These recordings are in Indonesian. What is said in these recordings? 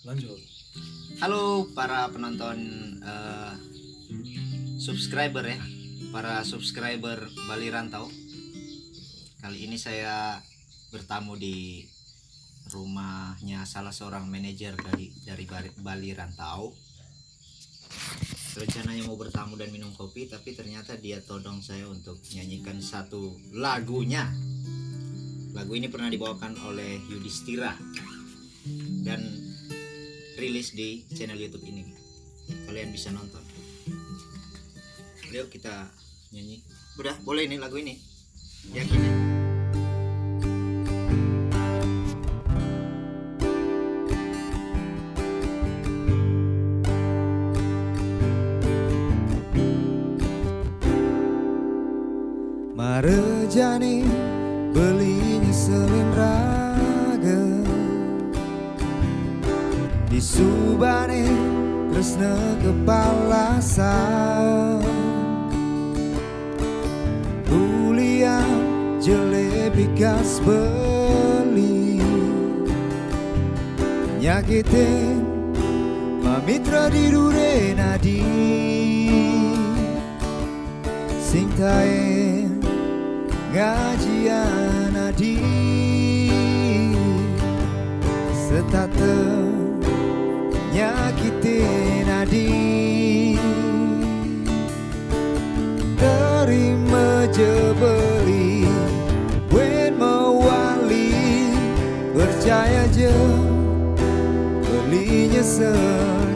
Lanjut. Halo para penonton, subscriber ya, para subscriber Bali Rantau. Kali ini saya bertamu di rumahnya salah seorang manajer dari Bali Rantau. Rencananya mau bertamu dan minum kopi, tapi ternyata dia todong saya untuk nyanyikan satu lagunya. Lagu ini pernah dibawakan oleh Yudhistira dan rilis di channel YouTube ini. Kalian bisa nonton. Yuk kita nyanyi. Udah boleh ini lagu ini. Yakin ya? Marejani belinya selin raga di Subane tresna kepala Kuliah jelebi kas beli nyakitin mamitra di dure nadi sing tae ngajian adi setate nyakitin adi terima jebeli wen mewali percaya je beli nyesel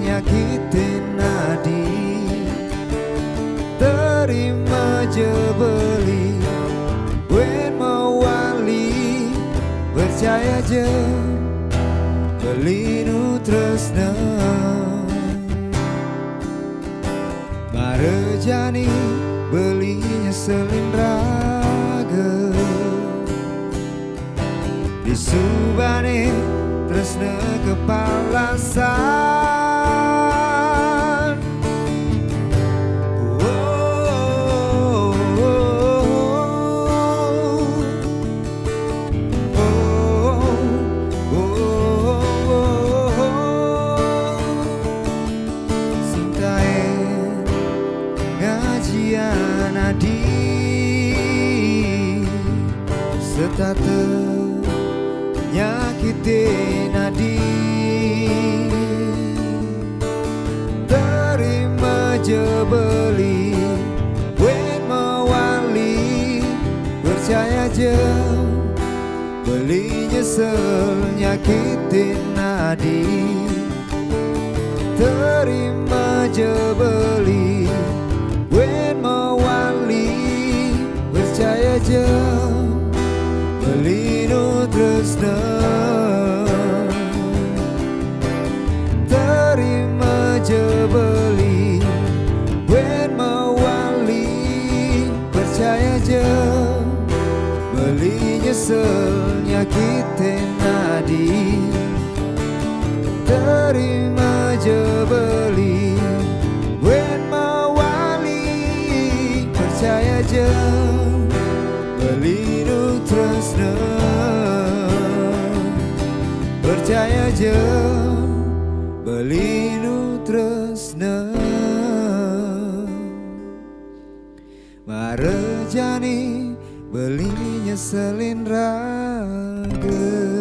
nyakitin adi terima jebeli wen mewali percaya je beli nu tresna Marejani belinya selin raga di Subane tresna kepalasan. Nadi setate nyakitin nadi terima jebeli wen mewali percaya je beli nyesel nyakitin nadi terima jebeli wen mewali percaya je beli nu tresna terima je beli wen mewali percaya je beli nyesel nyakitin nadi terima je beli wen percaya je beli nu tresna percaya je beli nu tresna Marejani belinya selin raga.